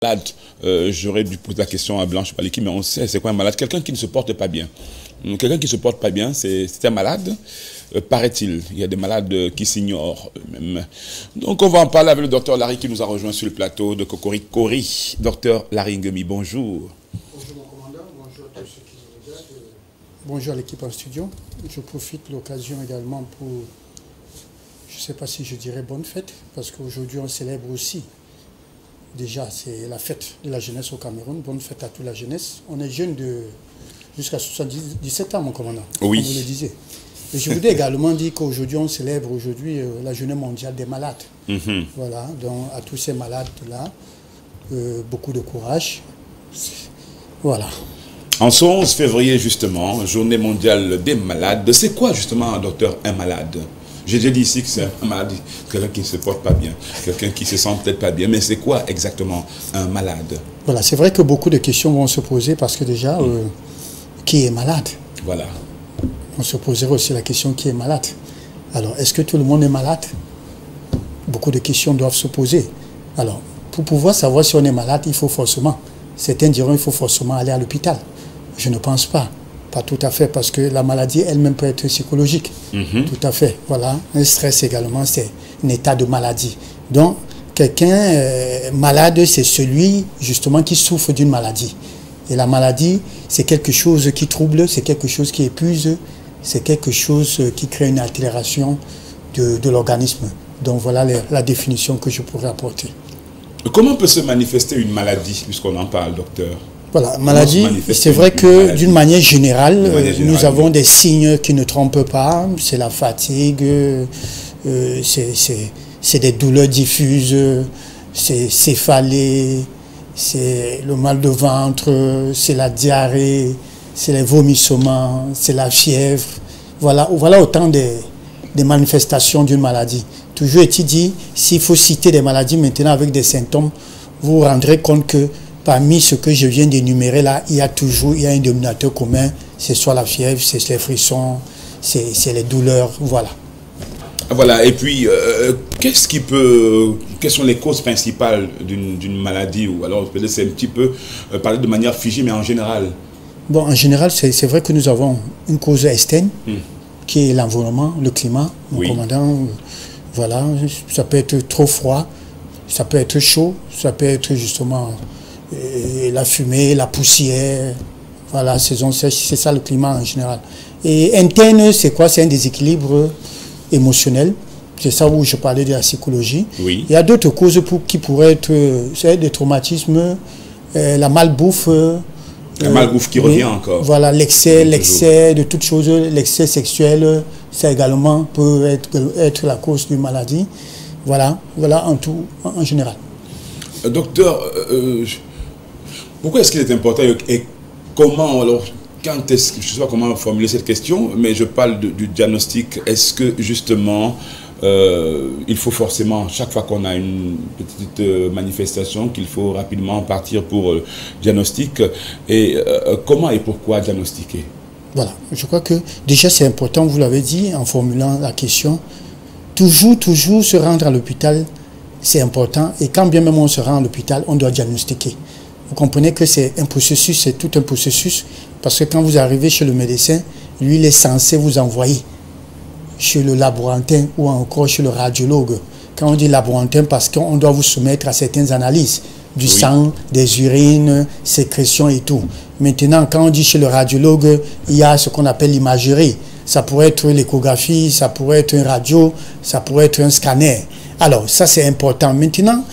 malade. J'aurais dû poser la question à Blanche Maliki, mais on sait c'est quoi un malade. Quelqu'un qui ne se porte pas bien. Quelqu'un qui ne se porte pas bien, c'est un malade, paraît-il. Il y a des malades qui s'ignorent eux-mêmes. Donc on va en parler avec le docteur Larry qui nous a rejoint sur le plateau de Cocorico. Docteur Larry Nguemi, bonjour. Bonjour mon commandant, bonjour à tous ceux qui nous regardent. Bonjour à l'équipe en studio. Je profite de l'occasion également pour, je ne sais pas si je dirais bonne fête, parce qu'aujourd'hui on célèbre aussi. Déjà, c'est la fête de la jeunesse au Cameroun. Bonne fête à toute la jeunesse. On est jeune jusqu'à 77 ans, mon commandant. Oui. Comme vous le disiez. Et je voudrais également dire qu'aujourd'hui, on célèbre la journée mondiale des malades. Voilà, donc à tous ces malades-là, beaucoup de courage. Voilà. En ce 11 février, justement, journée mondiale des malades. C'est quoi, justement, docteur, un malade? J'ai déjà dit ici que c'est un malade, quelqu'un qui ne se porte pas bien, quelqu'un qui se sent peut-être pas bien. Mais c'est quoi exactement un malade? Voilà, c'est vrai que beaucoup de questions vont se poser parce que déjà, qui est malade? Voilà. On se poserait aussi la question qui est malade. Alors, est-ce que tout le monde est malade? Beaucoup de questions doivent se poser. Alors, pour pouvoir savoir si on est malade, il faut forcément, certains diront il faut forcément aller à l'hôpital. Je ne pense pas. Pas tout à fait, parce que la maladie elle-même peut être psychologique. Tout à fait. Voilà. Un stress également, c'est un état de maladie. Donc, quelqu'un malade, c'est celui justement qui souffre d'une maladie. Et la maladie, c'est quelque chose qui trouble, c'est quelque chose qui épuise, c'est quelque chose qui crée une altération de l'organisme. Donc voilà la définition que je pourrais apporter. Comment peut se manifester une maladie, puisqu'on en parle, docteur? Voilà, maladie, c'est vrai que d'une manière générale, nous avons des signes qui ne trompent pas. C'est la fatigue, c'est des douleurs diffuses, c'est céphalée, c'est le mal de ventre, c'est la diarrhée, c'est les vomissements, c'est la fièvre. Voilà autant des manifestations d'une maladie. Toujours est-il dit, s'il faut citer des maladies maintenant avec des symptômes, vous vous rendrez compte que parmi ce que je viens d'énumérer là, il y a un dénominateur commun, c'est soit la fièvre, c'est les frissons, c'est les douleurs, voilà. Voilà, et puis, quelles sont les causes principales d'une maladie? Ou alors, peut-être c'est un petit peu parler de manière figée, mais en général. Bon, en général, c'est vrai que nous avons une cause externe, qui est l'environnement, le climat, mon commandant. Voilà, ça peut être trop froid, ça peut être chaud, ça peut être justement la fumée, la poussière, voilà, saison sèche, c'est ça le climat en général. Et interne, c'est quoi? C'est un déséquilibre émotionnel, c'est ça où je parlais de la psychologie. Il y a d'autres causes qui pourraient être des traumatismes, la malbouffe. La malbouffe qui revient encore. Voilà, l'excès de toutes choses, l'excès sexuel, ça également peut être la cause d'une maladie. Voilà en tout, en général. Docteur, pourquoi est-ce qu'il est important et comment, alors, je ne sais pas comment formuler cette question, mais je parle du diagnostic. Est-ce que justement, il faut forcément, chaque fois qu'on a une petite manifestation, qu'il faut rapidement partir pour diagnostic, et comment et pourquoi diagnostiquer? Voilà, je crois que déjà c'est important, vous l'avez dit en formulant la question, toujours se rendre à l'hôpital, c'est important, et quand bien même on se rend à l'hôpital, on doit diagnostiquer. Vous comprenez que c'est un processus, c'est tout un processus, parce que quand vous arrivez chez le médecin, lui il est censé vous envoyer chez le laborantin ou encore chez le radiologue. Quand on dit laborantin, parce qu'on doit vous soumettre à certaines analyses, du sang, des urines, sécrétions et tout. Maintenant, quand on dit chez le radiologue, il y a ce qu'on appelle l'imagerie. Ça pourrait être l'échographie, ça pourrait être un radio, ça pourrait être un scanner. Alors, ça c'est important. Maintenant,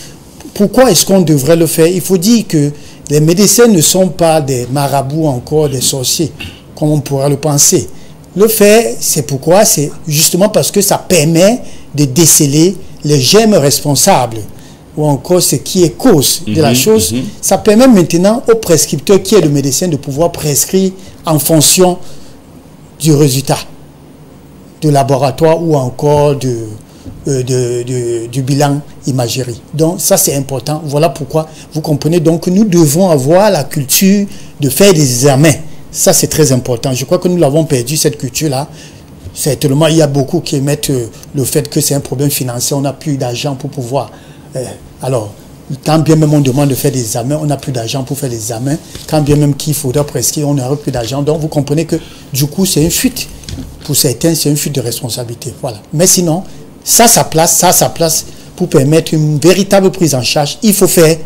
pourquoi est-ce qu'on devrait le faire? Il faut dire que les médecins ne sont pas des marabouts encore, des sorciers, comme on pourrait le penser. Le fait, c'est pourquoi? C'est justement parce que ça permet de déceler les germes responsables ou encore ce qui est cause de la chose. Ça permet maintenant au prescripteur qui est le médecin de pouvoir prescrire en fonction du résultat de laboratoire ou encore du bilan imagerie. Donc ça c'est important. Voilà pourquoi vous comprenez donc que nous devons avoir la culture de faire des examens. Ça c'est très important. Je crois que nous l'avons perdu cette culture-là. Certainement il y a beaucoup qui émettent le fait que c'est un problème financier. On n'a plus d'argent pour pouvoir... alors Quand bien même on demande de faire des examens, on n'a plus d'argent pour faire les examens. Quand bien même qu'il faudra prescrire, on n'aura plus d'argent. Donc vous comprenez que du coup, c'est une fuite. Pour certains, c'est une fuite de responsabilité. Voilà. Mais sinon, ça sa place pour permettre une véritable prise en charge. Il faut faire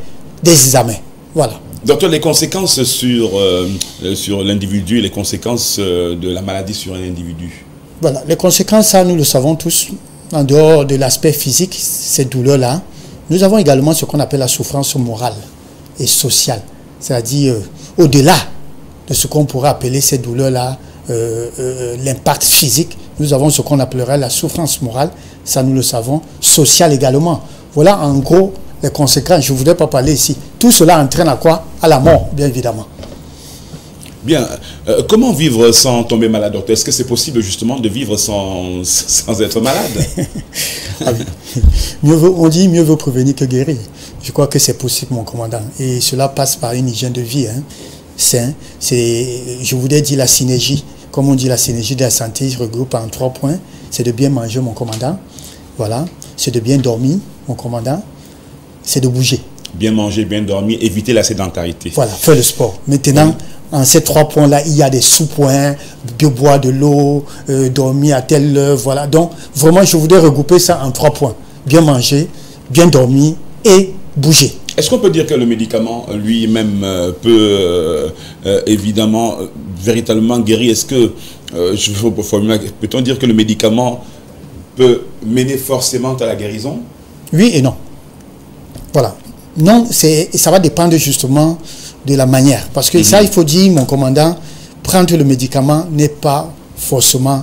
des examens. Voilà. Docteur, les conséquences sur l'individu, les conséquences de la maladie sur un individu. Voilà. Les conséquences, ça, nous le savons tous. En dehors de l'aspect physique, ces douleurs-là, nous avons également ce qu'on appelle la souffrance morale et sociale. C'est-à-dire, au-delà de ce qu'on pourrait appeler ces douleurs-là, l'impact physique, nous avons ce qu'on appellerait la souffrance morale, ça nous le savons, sociale également. Voilà en gros les conséquences. Je ne voudrais pas parler ici. Tout cela entraîne à quoi? À la mort, bien évidemment. Bien. Comment vivre sans tomber malade, docteur? Est-ce que c'est possible justement de vivre sans être malade? Ah oui. On dit mieux vaut prévenir que guérir. Je crois que c'est possible, mon commandant. Et cela passe par une hygiène de vie. Je voudrais dire la synergie. Comme on dit, la synergie de la santé se regroupe en 3 points. C'est de bien manger, mon commandant. Voilà. C'est de bien dormir, mon commandant. C'est de bouger. Bien manger, bien dormir, éviter la sédentarité. Voilà, faire le sport. Maintenant, en ces 3 points-là, il y a des sous-points, boire de l'eau, dormir à telle heure, voilà. Donc, vraiment, je voudrais regrouper ça en 3 points. Bien manger, bien dormir et bouger. Est-ce qu'on peut dire que le médicament lui-même peut évidemment véritablement guérir? Est-ce que, peut-on dire que le médicament peut mener forcément à la guérison? Oui et non. Voilà. Non, ça va dépendre justement de la manière. Parce que ça, il faut dire, mon commandant, prendre le médicament n'est pas forcément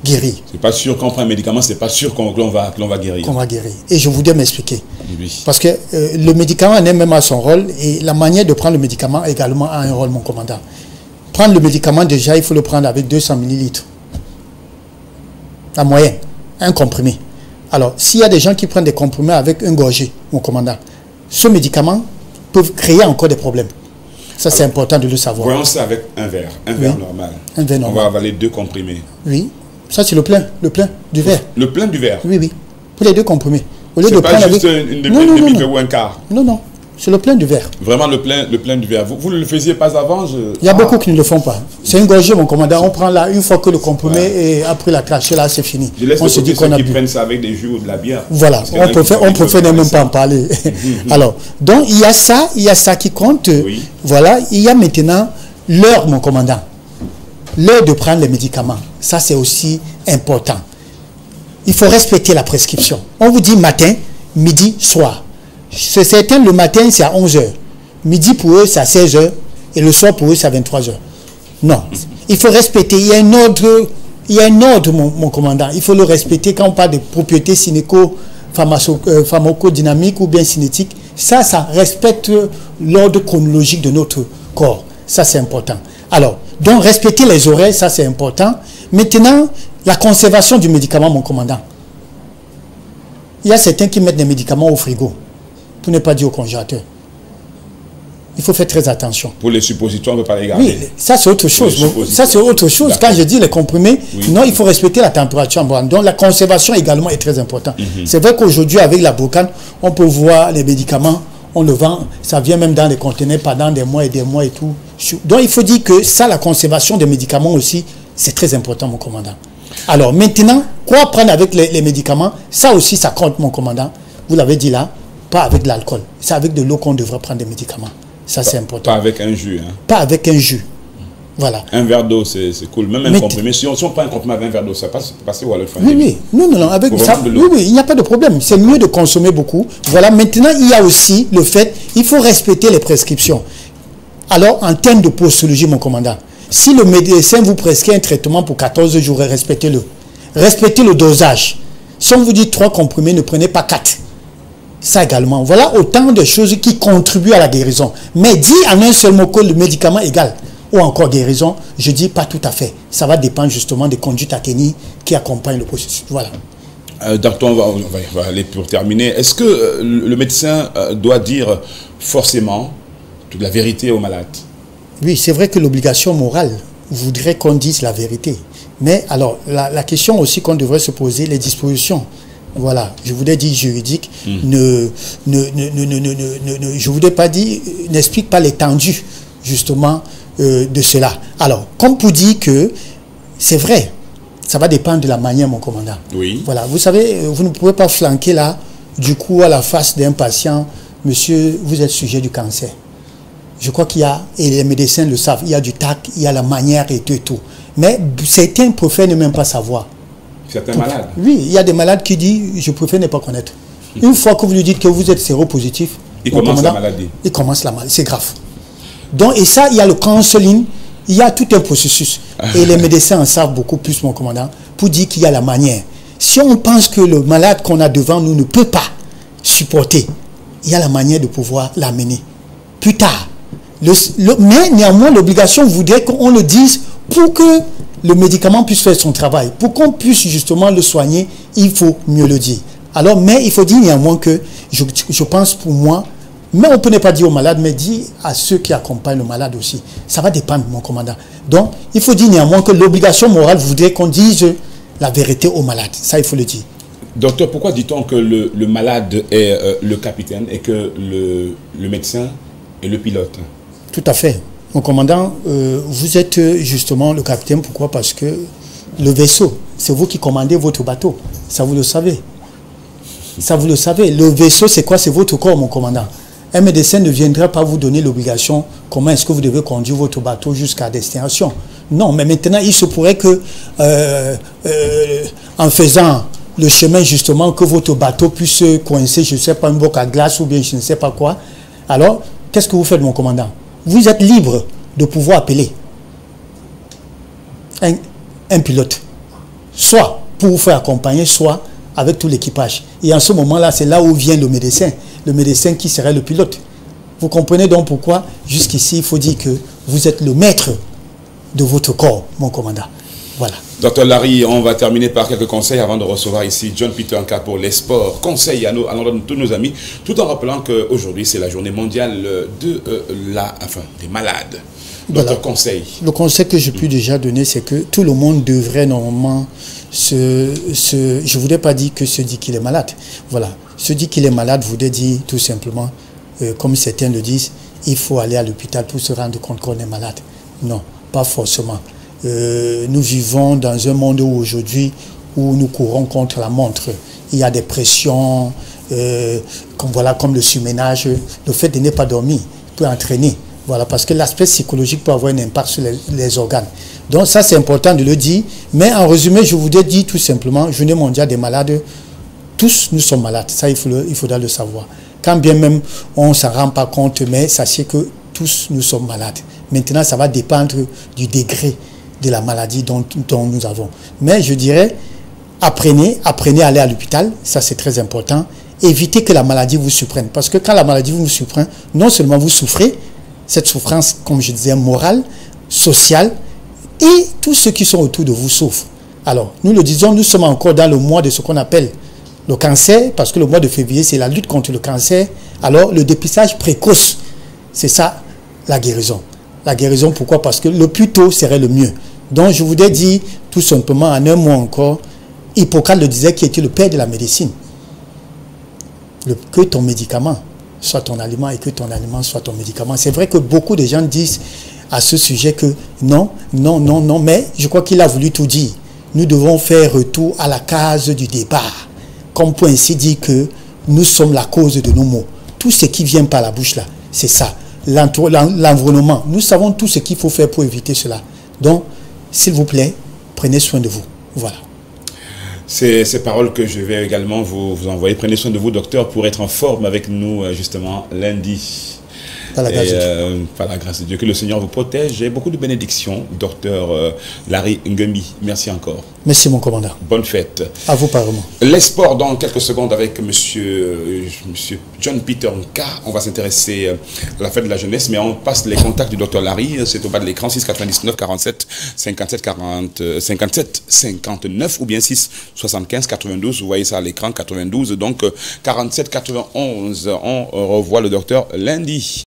guérir. C'est pas sûr qu'on prend un médicament, c'est pas sûr qu'on va guérir. Qu'on va guérir. Et je voudrais m'expliquer. Oui. Parce que le médicament a même à son rôle et la manière de prendre le médicament également a un rôle, mon commandant. Prendre le médicament, déjà, il faut le prendre avec 200 ml. En moyenne, un comprimé. Alors, s'il y a des gens qui prennent des comprimés avec un gorgée, mon commandant, ce médicament peut créer encore des problèmes. Ça, c'est important de le savoir. Voyons ça avec un verre normal. Un verre normal. On va avaler 2 comprimés. Oui. Ça, c'est le plein du verre. Le plein du verre? Oui, oui. Pour les 2 comprimés. C'est pas juste une demi ou un quart? Non, non. C'est le plein du verre. Vraiment le plein du verre. Vous ne le faisiez pas avant? Il y a beaucoup qui ne le font pas. C'est une gorgée, mon commandant. On prend là, une fois que le comprimé et après la cracher, là, c'est fini. Je laisse ceux qui prennent ça avec des jus ou de la bière. Voilà. On préfère ne même pas en parler. Alors, donc, il y a ça qui compte. Oui. Voilà. Il y a maintenant l'heure, mon commandant. L'heure de prendre les médicaments. Ça, c'est aussi important. Il faut respecter la prescription. On vous dit matin, midi, soir. C'est certain, le matin, c'est à 11h. Midi, pour eux, c'est à 16h. Et le soir, pour eux, c'est à 23h. Non. Il faut respecter. Il y a un ordre, mon commandant. Il faut le respecter quand on parle de propriétés pharmacodynamiques ou bien cinétiques. Ça respecte l'ordre chronologique de notre corps. Ça, c'est important. Alors, donc, respecter les horaires, ça, c'est important. Maintenant, la conservation du médicament, mon commandant. Il y a certains qui mettent des médicaments au frigo, pour ne pas dire au congélateur. Il faut faire très attention. Pour les suppositoires, on ne peut pas les garder. Oui, ça c'est autre chose. Ça c'est autre chose. Quand je dis les comprimés, non, il faut respecter la température ambiante. Donc la conservation également est très importante. C'est vrai qu'aujourd'hui, avec la bocane, on peut voir les médicaments, on le vend, ça vient même dans les conteneurs pendant des mois et tout. Donc il faut dire que ça, la conservation des médicaments aussi, c'est très important, mon commandant. Alors maintenant, quoi prendre avec les médicaments? Ça aussi, ça compte, mon commandant. Vous l'avez dit là, pas avec de l'alcool. C'est avec de l'eau qu'on devrait prendre des médicaments. Ça, c'est important. Pas avec un jus. Hein. Pas avec un jus. Voilà. Un verre d'eau, c'est cool. Même un comprimé. Si on prend un comprimé avec un verre d'eau, ça passe ou alors Oui, oui. Non. Avec ça, oui, il n'y a pas de problème. C'est mieux de consommer beaucoup. Voilà. Maintenant, il y a aussi le fait, il faut respecter les prescriptions. Alors, en termes de posologie, mon commandant, si le médecin vous prescrit un traitement pour 14 jours, respectez-le. Respectez le dosage. Si on vous dit 3 comprimés, ne prenez pas 4. Ça également. Voilà autant de choses qui contribuent à la guérison. Mais dit en un seul mot que le médicament égale ou encore guérison, je dis pas tout à fait. Ça va dépendre justement des conduites à tenir qui accompagnent le processus. Voilà. Docteur, on va aller pour terminer. Est-ce que le médecin doit dire forcément toute la vérité aux malades? Oui, c'est vrai que l'obligation morale voudrait qu'on dise la vérité. Mais alors, la question aussi qu'on devrait se poser, les dispositions Voilà, je voudrais dire juridique, je voudrais pas dire, n'explique pas l'étendue, justement, de cela. Alors, comme pour dire que, c'est vrai, ça va dépendre de la manière, mon commandant. Oui. Voilà, vous savez, vous ne pouvez pas flanquer là, du coup, à la face d'un patient, monsieur, vous êtes sujet du cancer. Je crois qu'il y a, et les médecins le savent, il y a du tact, il y a la manière et tout. Mais certains préfèrent ne même pas savoir. Certains malades. Oui, il y a des malades qui disent, je préfère ne pas connaître. Une fois que vous lui dites que vous êtes séropositif, il commence la maladie. Il commence la maladie, c'est grave. Donc, et ça, il y a le counseling, il y a tout un processus. Et les médecins en savent beaucoup plus, mon commandant, pour dire qu'il y a la manière. Si on pense que le malade qu'on a devant nous ne peut pas supporter, il y a la manière de pouvoir l'amener. Plus tard. Mais néanmoins, l'obligation voudrait qu'on le dise pour que le médicament puisse faire son travail. Pour qu'on puisse justement le soigner, il faut mieux le dire. Alors, mais il faut dire néanmoins que, je pense pour moi, mais on ne peut pas dire au malade, mais dire à ceux qui accompagnent le malade aussi. Ça va dépendre, mon commandant. Donc, il faut dire néanmoins que l'obligation morale voudrait qu'on dise la vérité au malade. Ça, il faut le dire. Docteur, pourquoi dit-on que le malade est le capitaine et que le médecin est le pilote? Tout à fait. Mon commandant, vous êtes justement le capitaine. Pourquoi? Parce que le vaisseau, c'est vous qui commandez votre bateau. Ça, vous le savez. Ça, vous le savez. Le vaisseau, c'est quoi? C'est votre corps, mon commandant. Un médecin ne viendra pas vous donner l'obligation comment est-ce que vous devez conduire votre bateau jusqu'à destination. Non, mais maintenant, il se pourrait que, en faisant le chemin, justement, que votre bateau puisse coincer, je ne sais pas, un bloc à glace ou bien je ne sais pas quoi. Alors, qu'est-ce que vous faites, mon commandant? Vous êtes libre de pouvoir appeler un pilote, soit pour vous faire accompagner, soit avec tout l'équipage. Et en ce moment-là, c'est là où vient le médecin qui serait le pilote. Vous comprenez donc pourquoi, jusqu'ici, il faut dire que vous êtes le maître de votre corps, mon commandant. Voilà. Docteur Larry, on va terminer par quelques conseils avant de recevoir ici John Peter Nka pour les sports. Conseils à tous nos amis, tout en rappelant qu'aujourd'hui, c'est la journée mondiale des malades. Docteur, voilà. Conseil. Le conseil que je peux déjà donner, c'est que tout le monde devrait normalement je ne voudrais pas dire que se dit qu'il est malade. Voilà. Se dit qu'il est malade voudrait dire tout simplement, comme certains le disent, il faut aller à l'hôpital pour se rendre compte qu'on est malade. Non, pas forcément. Nous vivons dans un monde où aujourd'hui, où nous courons contre la montre. Il y a des pressions, comme le surménage, le fait de ne pas dormir peut entraîner. Voilà, parce que l'aspect psychologique peut avoir un impact sur les organes. Donc ça, c'est important de le dire. Mais en résumé, je voudrais dire tout simplement, Journée mondiale des malades, tous nous sommes malades. Ça, il faudra le savoir. Quand bien même on ne s'en rend pas compte, mais sachez que tous nous sommes malades. Maintenant, ça va dépendre du degré de la maladie dont nous avons. Mais je dirais, apprenez à aller à l'hôpital. Ça, c'est très important. Évitez que la maladie vous surprenne. Parce que quand la maladie vous surprend, non seulement vous souffrez, cette souffrance, comme je disais, morale, sociale, et tous ceux qui sont autour de vous souffrent. Alors, nous le disons, nous sommes encore dans le mois de ce qu'on appelle le cancer, parce que le mois de février, c'est la lutte contre le cancer. Alors, le dépistage précoce, c'est ça, la guérison. La guérison, pourquoi? Parce que le plus tôt serait le mieux. Donc, je voudrais dire, tout simplement, en un mot encore, Hippocrate le disait, qui était le père de la médecine. Que ton médicament soit ton aliment et que ton aliment soit ton médicament. C'est vrai que beaucoup de gens disent à ce sujet que non, non, non, non, mais je crois qu'il a voulu tout dire. Nous devons faire retour à la case du départ, comme pour ainsi dire que nous sommes la cause de nos maux. Tout ce qui vient par la bouche là, c'est ça. L'environnement, nous savons tout ce qu'il faut faire pour éviter cela. Donc, s'il vous plaît, prenez soin de vous. Voilà. C'est ces paroles que je vais également vous envoyer. Prenez soin de vous, docteur, pour être en forme avec nous, justement, lundi. Par la grâce de Dieu. Par la grâce de Dieu. Que le Seigneur vous protège et beaucoup de bénédictions, docteur Larry Ngemi. Merci encore. Merci, mon commandant. Bonne fête. À vous, parlement. Les sports dans quelques secondes avec monsieur John Peter Nka. On va s'intéresser à la fête de la jeunesse, mais on passe les contacts du docteur Larry. C'est au bas de l'écran, 6 99 47 57 40 57 59 ou bien 6 75 92. Vous voyez ça à l'écran, 92. Donc 47 91. On revoit le docteur lundi.